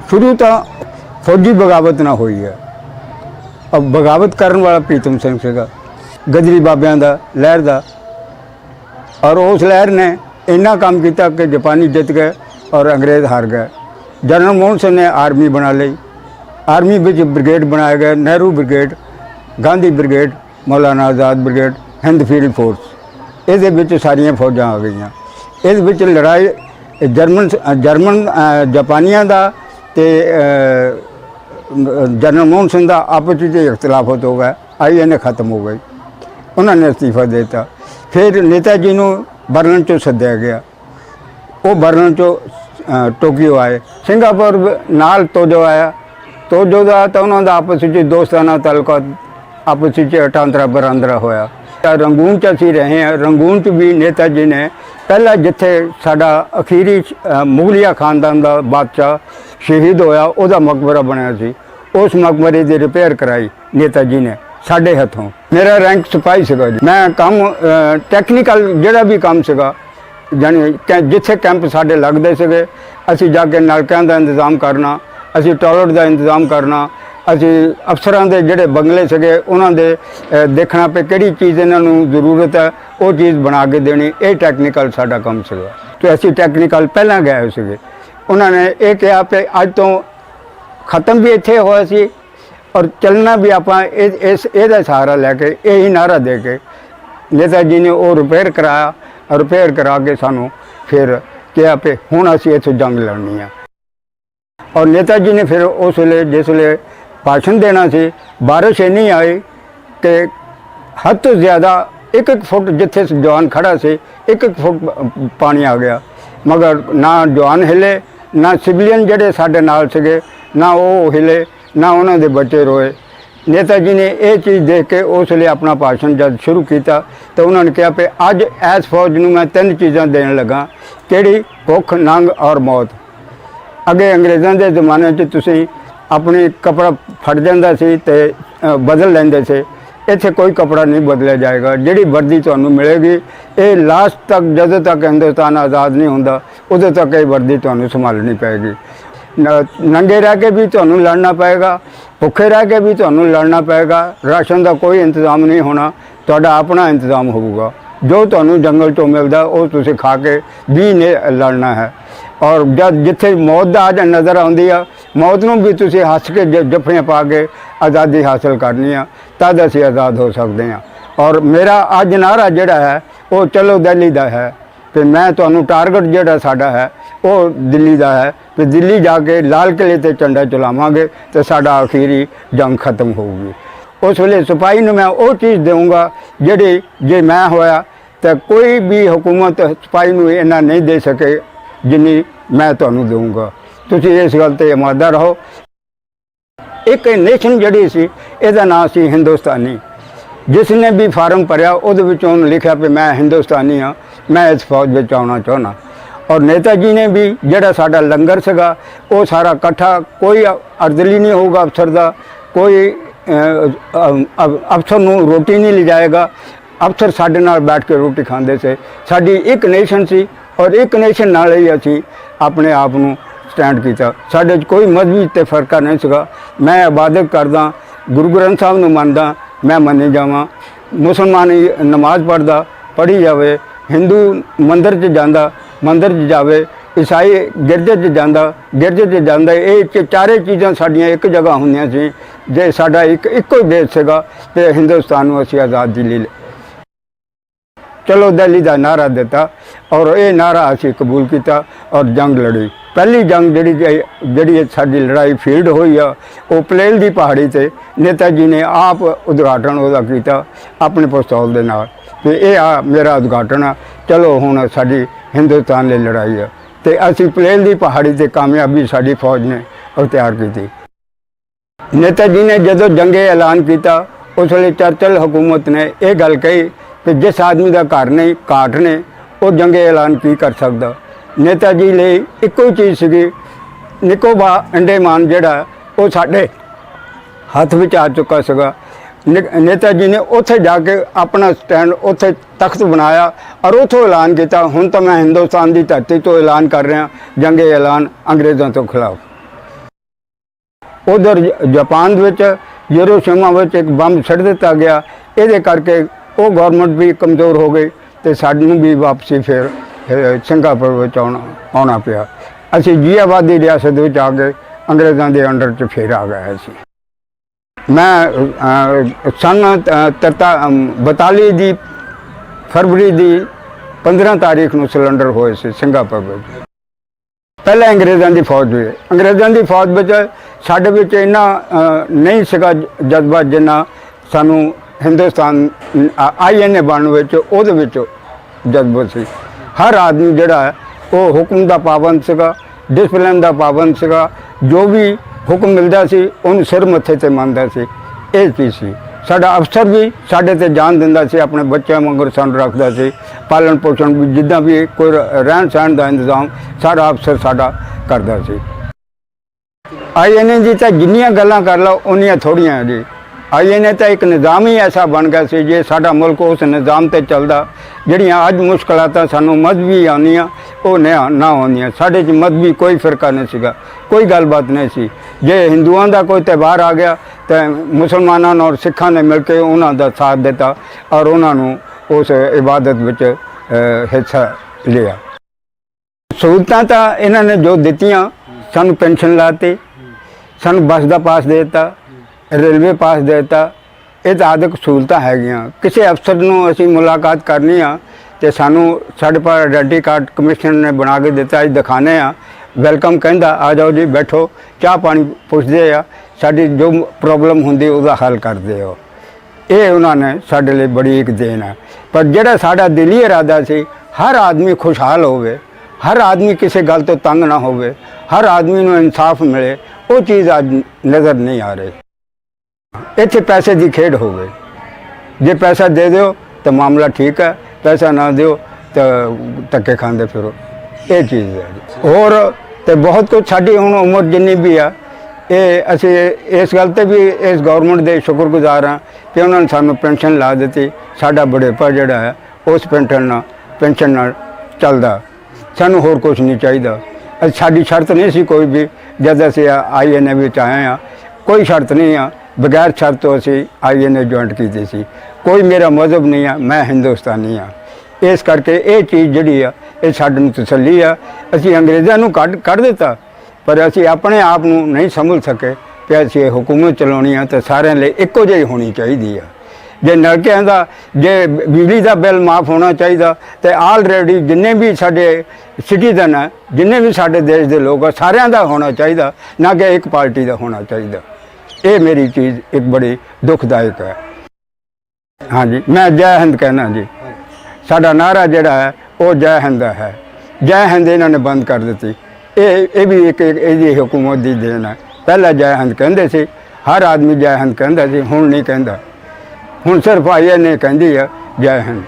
शुरू तो फौजी बगावत ना हुई है। अब बगावत करने वाला प्रीतम सिंह सीगा, गजरी बाबियां दा लहर दा, और उस लहर ने इन्ना काम किया कि जापानी जित गए और अंग्रेज़ हार गए। जनरल मोहन सिंह ने आर्मी बना ली, आर्मी विच ब्रिगेड बनाए गए, नेहरू ब्रिगेड, गांधी ब्रिगेड, मौलाना आज़ाद ब्रिगेड, हिंद फील्ड फोर्स, ये सारिया फौजा आ गई। इस लड़ाई जर्मन जापानियों का ते जनरल मोहन सिंह का आपस में इख्तलाफत हो गया, INA ख़त्म हो गई, उन्होंने अस्तीफा देता। फिर नेताजी को बर्लिन चो सद्या गया, वो बर्लिन चो टोक्यो आए, सिंगापुर नाल तोजो आया, तोजो का तो उन्होंने आपस में दोस्ताना ताल्लुकात आपस में अटांतरा बरांदरा होया। रंगून च असीं रहे हैं, रंगून च भी नेताजी ने पहला जिथे साडा अखीरी मुगलिया खानदान का बादशाह शहीद होया, उहदा मकबरा बनया सी, उस मकबरे की रिपेयर कराई नेताजी ने साडे हथों। मेरा रैंक सिपाही सीगा जी। मैं काम टैक्नीकल जिहड़ा भी काम सीगा, जानी जिथे कैंप साडे लगदे सीगे, असीं जाके नलकिਆਂ ਦਾ इंतजाम करना, असीं टॉयलेट का इंतजाम करना, असी अफसरां दे जिहड़े बंगले सके उन्होंने देखना पे किहड़ी चीज़ इन्हां नूं जरूरत है, वो चीज़ बना के देनी। ये टैक्नीकल साडा काम सीगा। तो असी टैक्नीकल पहलां गए सीगे। उन्होंने ये कहा कि अज तो खत्म भी इत्थे होया सी और चलना भी आपां इहदा सहारा लैके, यही नारा दे के नेताजी ने वो रिपेयर कराया। रिपेयर करा के सानू फिर कहा कि हुण असीं इत्थों जंग लड़नी है। और नेताजी ने फिर उस वेले जिस वेले भाषण देना सी, बारिश इन्नी आई कि हद तो ज़्यादा एक फुट जिथे जवान खड़ा से एक फुट पानी आ गया, मगर ना जवान हिले, ना सिविलियन जिहड़े साडे नाल सीगे ना वो हिले, ना उन्हां दे बच्चे रोए। नेताजी ने यह चीज़ देख के उस वेले अपना भाषण जब शुरू किया तो उन्होंने कहा कि अज इस फौज नूं मैं 3 चीज़ां देण लगा, किहड़ी? भुख, नंग और मौत। अगे अंग्रेज़ों के जमाने तुसीं अपनी कपड़ा फट जाता सी ते बदल लेंदे से, इत्थे कोई कपड़ा नहीं बदलिया जाएगा। जिहड़ी वर्दी तुहानूं मिलेगी, ये लास्ट तक जदों तक हिंदुस्तान आज़ाद नहीं होंदा उदों तक ये वर्दी तुहानूं संभालनी पएगी। नंगे रह के भी तुहानूं लड़ना पएगा, भुखे रह के भी तुहानूं लड़ना पएगा। राशन का कोई इंतजाम नहीं होना, तुहाडा अपना इंतजाम होगा। जो तुहानूं जंगल चों मिलदा वो तुसीं खा के भी ने लड़ना है। और जब जिथे मौत दा आज नज़र आउंदी आ, मौत नूं भी तुसीं हस के जफ्फियां पा के आज़ादी हासिल करनी आ, तद असीं आज़ाद हो सकते हैं। और मेरा अज नारा जिहड़ा है वो चलो दिल्ली दा है कि मैं तुहानूं टारगेट जिहड़ा साडा है वो दिल्ली दा है कि दिल्ली जाके लाल किले ते झंडा चलावांगे तो साडा आखिरी जंग खत्म होगी। उस वेले सिपाही नूं मैं वो चीज़ देऊँगा जिहड़ी जे मैं होया तो कोई भी हुकूमत सिपाही नूं इन्ना नहीं दे सके जिन्नी मैं तुहानूं दूँगा। तुसीं इस गल ते इमानदार रहो। एक नेशन जिहड़ी सी इहदा नाम सी हिंदुस्तानी। जिसने भी फार्म भरिया उहदे विच उन्होंने लिखा कि मैं हिंदुस्तानी हाँ, मैं इस फौज में आउणा चाहुंदा। और नेताजी ने भी जिहड़ा साडा लंगर सीगा वो सारा इकट्ठा, कोई अर्दली नहीं होगा अफसर का, कोई अफसर नूं रोटी नहीं ले जाएगा। अफसर साडे नाल बैठ के रोटी खांदे से। साडी एक नेशन सी और एक नेशन नाल ही असीं अपने आप नूं स्टैंड किया। साडे कोई मजहबी ते फर्का नहीं सीगा। मैं इबादत करदा, गुरु ग्रंथ साहब नूं मनदा, मैं मन्नी जावां। मुसलमान नमाज पढ़दा, पढ़ी जावे। हिंदू मंदिर च जांदा, मंदिर च जावे। ईसाई गिरजे च जांदा, गिरजे च जांदा। ये चारे चीज़ां साडियां एक जगह हुंदियां सी। जे साडा इक्को ही देश सीगा ते हिंदुस्तान नूं असीं आज़ादी ले चलो दिल्ली का नारा दिता और ये नारा असी कबूल किया और जंग लड़ी। पहली जंग जी साडी लड़ाई फील्ड हुई आ वो पलेल की पहाड़ी से नेताजी ने आप उद्घाटन वह किया अपने पिस्तौल के नाल कि ये आ मेरा उद्घाटन आ, चलो हुण साडी हिंदुस्तान लिए लड़ाई है। तो असी पलेल की पहाड़ी से कामयाबी साडी फौज ने अख्तियार की। नेताजी ने जदों जंगे ऐलान किया उस वेले चर्चिल हुकूमत ने यह गल कही कि जिस आदमी का घर नहीं काट ने वो जंगे ऐलान की कर सकता। नेताजी लिए एको ही चीज़ सी, निकोबार अंडेमान जिहड़ा वो साडे हथ विच आ चुका सीगा। नेताजी ने उत्थे जाके अपना स्टैंड उत्थे तख्त बनाया और उतों ऐलान किया हुण तो मैं हिंदुस्तान की धरती तो ऐलान कर रहा जंगे ऐलान अंग्रेज़ों के खिलाफ। ਉਧਰ ਜਾਪਾਨ ਦੇ ਵਿੱਚ ਯੂਰੋਸ਼ੀਮਾ ਵਿੱਚ ਇੱਕ ਬੰਬ ਛੱਡ ਦਿੱਤਾ ਗਿਆ। ਇਹਦੇ ਕਰਕੇ ਉਹ ਗਵਰਨਮੈਂਟ ਵੀ ਕਮਜ਼ੋਰ ਹੋ ਗਈ ਤੇ ਸਾਨੂੰ ਵੀ ਵਾਪਸੀ ਫਿਰ ਸਿੰਗਾਪੁਰ ਵਿੱਚ ਆਉਣਾ ਪਿਆ। ਅਸੀਂ ਜੀ ਆਬਾਦੀ ਰਿਆਸਤ ਵਿੱਚ ਆ ਗਏ, ਅੰਗਰੇਜ਼ਾਂ ਦੇ ਅੰਡਰ 'ਚ ਫਿਰ ਆ ਗਏ ਸੀ। ਮੈਂ ਸਨ 42 ਦੀ ਫਰਵਰੀ ਦੀ 15 ਤਾਰੀਖ ਨੂੰ ਸਿਲੰਡਰ ਹੋਏ ਸੀ ਸਿੰਗਾਪੁਰ ਵਿੱਚ। ਪਹਿਲਾਂ ਅੰਗਰੇਜ਼ਾਂ ਦੀ ਫੌਜ ਹੋਈ। ਅੰਗਰੇਜ਼ਾਂ ਦੀ ਫੌਜ ਵਿੱਚ ਸਾਡੇ ਵਿੱਚ ਇੰਨਾ ਨਹੀਂ ਸੀਗਾ ਜਜ਼ਬਾ ਜਿੰਨਾ ਸਾਨੂੰ ਹਿੰਦੁਸਤਾਨ INA ਬਣਨ ਵਿੱਚ ਉਹਦੇ ਵਿੱਚ ਜਜ਼ਬਾ ਸੀ। ਹਰ ਆਦਮੀ ਜਿਹੜਾ ਹੈ ਉਹ ਹੁਕਮ ਦਾ ਪਾਬੰਦ ਸੀਗਾ, ਡਿਸਪਲਿਨ ਦਾ ਪਾਬੰਦ ਸੀਗਾ। ਜੋ ਵੀ ਹੁਕਮ ਮਿਲਦਾ ਸੀ ਉਹਨੂੰ ਸਿਰ ਮੱਥੇ ਤੇ ਮੰਨਦਾ ਸੀ। ਇਹ ਚੀਜ਼ ਸੀ। ਸਾਡਾ ਅਫਸਰ ਵੀ ਸਾਡੇ ਤੇ ਜਾਨ ਦਿੰਦਾ ਸੀ, ਆਪਣੇ ਬੱਚਿਆਂ ਵਾਂਗਰ ਸਾਨੂੰ ਰੱਖਦਾ ਸੀ। ਪਾਲਣ ਪੋਸ਼ਣ ਵੀ ਜਿੱਦਾਂ ਵੀ ਕੋਈ ਰਹਿਣ ਸਹਿਣ ਦਾ ਇੰਤਜ਼ਾਮ ਸਾਰਾ ਅਫਸਰ ਸਾਡਾ ਕਰਦਾ ਸੀ। INA ਦੀ ਤਾਂ ਜਿੰਨੀਆਂ ਗੱਲਾਂ ਕਰ ਲਓ ਉਨੀਆਂ ਥੋੜ੍ਹੀਆਂ ਜੀ। INA ਤਾਂ ਇੱਕ ਨਿਜ਼ਾਮ ਹੀ ਐਸਾ ਬਣ ਗਿਆ ਸੀ, ਜੇ ਸਾਡਾ ਮੁਲਕ ਉਸ ਨਿਜ਼ਾਮ 'ਤੇ ਚੱਲਦਾ, ਜਿਹੜੀਆਂ ਅੱਜ ਮੁਸ਼ਕਲਾਤਾਂ ਸਾਨੂੰ ਮਜ਼ਹਬੀ ਆਉਂਦੀਆਂ ਉਹ ਨਾ ਆਉਂਦੀਆਂ। ਸਾਡੇ 'ਚ ਮਜ਼ਹਬੀ ਕੋਈ ਫਿਰਕਾ ਨਹੀਂ ਸੀਗਾ, ਕੋਈ ਗੱਲਬਾਤ ਨਹੀਂ ਸੀ। ਜੇ ਹਿੰਦੂਆਂ ਦਾ ਕੋਈ ਤਿਉਹਾਰ ਆ ਗਿਆ ਤਾਂ ਮੁਸਲਮਾਨਾਂ ਔਰ ਸਿੱਖਾਂ ਨੇ ਮਿਲ ਕੇ ਉਹਨਾਂ ਦਾ ਸਾਥ ਦਿੱਤਾ ਔਰ ਉਹਨਾਂ ਨੂੰ ਉਸ ਇਬਾਦਤ ਵਿੱਚ ਹਿੱਸਾ ਲਿਆ। ਸਹੂਲਤਾਂ ਤਾਂ ਇਹਨਾਂ ਨੇ ਜੋ ਦਿੱਤੀਆਂ, ਸਾਨੂੰ ਪੈਨਸ਼ਨ ਲਾਤੀ, ਸਾਨੂੰ ਬੱਸ ਦਾ ਪਾਸ ਦੇ ਦਿੱਤਾ, ਰੇਲਵੇ ਪਾਸ ਦੇ ਦਿੱਤਾ। ਇਹ ਤਾਂ ਆਦਿਕ ਸਹੂਲਤਾਂ ਹੈਗੀਆਂ। ਕਿਸੇ ਅਫਸਰ ਨੂੰ ਅਸੀਂ ਮੁਲਾਕਾਤ ਕਰਨੀ ਆ ਤੇ ਸਾਨੂੰ ਸਾਡੇ ਪਰ ਆਇਡੈਂਟੀ ਕਾਰਡ ਕਮਿਸ਼ਨਰ ਨੇ ਬਣਾ ਕੇ ਦਿੱਤਾ, ਅਸੀਂ ਦਿਖਾਉਂਦੇ ਆ, ਵੈਲਕਮ ਕਹਿੰਦਾ, ਆ ਜਾਓ ਜੀ ਬੈਠੋ, ਚਾਹ ਪਾਣੀ ਪੁੱਛਦੇ ਆ, ਸਾਡੀ ਜੋ ਪ੍ਰੋਬਲਮ ਹੁੰਦੀ ਉਹਦਾ ਹੱਲ ਕਰਦੇ ਹੋ। ਇਹ ਉਹਨਾਂ ਨੇ ਸਾਡੇ ਲਈ ਬੜੀ ਇੱਕ ਦੇਣ ਹੈ। ਪਰ ਜਿਹੜਾ ਸਾਡਾ ਦਿਲੀ ਇਰਾਦਾ ਸੀ ਹਰ ਆਦਮੀ ਖੁਸ਼ਹਾਲ ਹੋਵੇ, ਹਰ ਆਦਮੀ ਕਿਸੇ ਗੱਲ ਤੋਂ ਤੰਗ ਨਾ ਹੋਵੇ, ਹਰ ਆਦਮੀ ਨੂੰ ਇਨਸਾਫ ਮਿਲੇ, ਉਹ ਚੀਜ਼ ਅੱਜ ਨਜ਼ਰ ਨਹੀਂ ਆ ਰਹੀ। ਇੱਥੇ ਪੈਸੇ ਦੀ ਖੇਡ ਹੋ ਗਈ। ਜੇ ਪੈਸਾ ਦੇ ਦਿਓ ਤਾਂ ਮਾਮਲਾ ਠੀਕ ਹੈ, ਪੈਸਾ ਨਾ ਦਿਓ ਤਾਂ ਧੱਕੇ ਖਾਂਦੇ ਫਿਰੋ। ਇਹ ਚੀਜ਼ ਹੈ। ਹੋਰ ਤੇ ਬਹੁਤ ਕੁਝ ਸਾਡੀ ਹੁਣ ਉਮਰ ਜਿੰਨੀ ਵੀ ਆ, ਇਹ ਅਸੀਂ ਇਸ ਗੱਲ 'ਤੇ ਵੀ ਇਸ ਗਵਰਨਮੈਂਟ ਦੇ ਸ਼ੁਕਰਗੁਜ਼ਾਰ ਹਾਂ ਕਿ ਉਹਨਾਂ ਨੇ ਸਾਨੂੰ ਪੈਨਸ਼ਨ ਲਾ ਦਿੱਤੀ। ਸਾਡਾ ਬੁਢੇਪਾ ਜਿਹੜਾ ਹੈ ਉਸ ਪੈਨਸ਼ਨ ਨਾਲ ਚੱਲਦਾ। ਸਾਨੂੰ ਹੋਰ ਕੁਝ ਨਹੀਂ ਚਾਹੀਦਾ। ਸਾਡੀ ਸ਼ਰਤ ਨਹੀਂ ਸੀ ਕੋਈ ਵੀ, ਜਦ ਅਸੀਂ INA ਵਿੱਚ ਆਏ ਹਾਂ ਕੋਈ ਸ਼ਰਤ ਨਹੀਂ ਆ, ਬਗੈਰ ਸ਼ਰਤ ਤੋਂ ਅਸੀਂ INA ਜੁਆਇੰਟ ਕੀਤੀ ਸੀ। ਕੋਈ ਮੇਰਾ ਮਜ਼ਹਬ ਨਹੀਂ ਆ, ਮੈਂ ਹਿੰਦੁਸਤਾਨੀ ਆ। ਇਸ ਕਰਕੇ ਇਹ ਚੀਜ਼ ਜਿਹੜੀ ਆ ਇਹ ਸਾਡੇ ਨੂੰ ਤਸੱਲੀ ਆ। ਅਸੀਂ ਅੰਗਰੇਜ਼ਾਂ ਨੂੰ ਕੱਢ ਦਿੱਤਾ, ਪਰ ਅਸੀਂ ਆਪਣੇ ਆਪ ਨੂੰ ਨਹੀਂ ਸਮਝ ਸਕੇ ਕਿ ਅਸੀਂ ਇਹ ਹੁਕੂਮਤ ਚਲਾਉਣੀ ਆ ਤਾਂ ਸਾਰਿਆਂ ਲਈ ਇੱਕੋ ਜਿਹੀ ਹੋਣੀ ਚਾਹੀਦੀ ਆ। ਜੇ ਨਲਕਿਆਂ ਦਾ, ਜੇ ਬਿਜਲੀ ਦਾ ਬਿੱਲ ਮਾਫ ਹੋਣਾ ਚਾਹੀਦਾ ਤੇ ਆਲਰੇਡੀ ਜਿੰਨੇ ਵੀ ਸਾਡੇ ਸਿਟੀਜ਼ਨ ਆ, ਜਿੰਨੇ ਵੀ ਸਾਡੇ ਦੇਸ਼ ਦੇ ਲੋਕ ਆ, ਸਾਰਿਆਂ ਦਾ ਹੋਣਾ ਚਾਹੀਦਾ, ਨਾ ਕਿ ਇੱਕ ਪਾਰਟੀ ਦਾ ਹੋਣਾ ਚਾਹੀਦਾ। ਇਹ ਮੇਰੀ ਚੀਜ਼ ਇੱਕ ਬੜੀ ਦੁਖਦਾਇਕ ਹੈ। ਹਾਂਜੀ, ਮੈਂ ਜੈ ਹਿੰਦ ਕਹਿਣਾ ਜੀ। ਸਾਡਾ ਨਾਰਾ ਜਿਹੜਾ ਹੈ ਉਹ ਜੈ ਹਿੰਦ ਹੈ। ਜੈ ਹਿੰਦ ਇਹਨਾਂ ਨੇ ਬੰਦ ਕਰ ਦਿੱਤੀ। ਇਹ ਵੀ ਇੱਕ ਇਹਦੀ ਹੁਕੂਮਤ ਦੀ ਦੇਣ ਹੈ। ਪਹਿਲਾਂ ਜੈ ਹਿੰਦ ਕਹਿੰਦੇ ਸੀ, ਹਰ ਆਦਮੀ ਜੈ ਹਿੰਦ ਕਹਿੰਦਾ ਸੀ, ਹੁਣ ਨਹੀਂ ਕਹਿੰਦਾ। ਹੁਣ ਸਿਰਫ INA ਕਹਿੰਦੀ ਹੈ ਜੈ ਹਿੰਦ।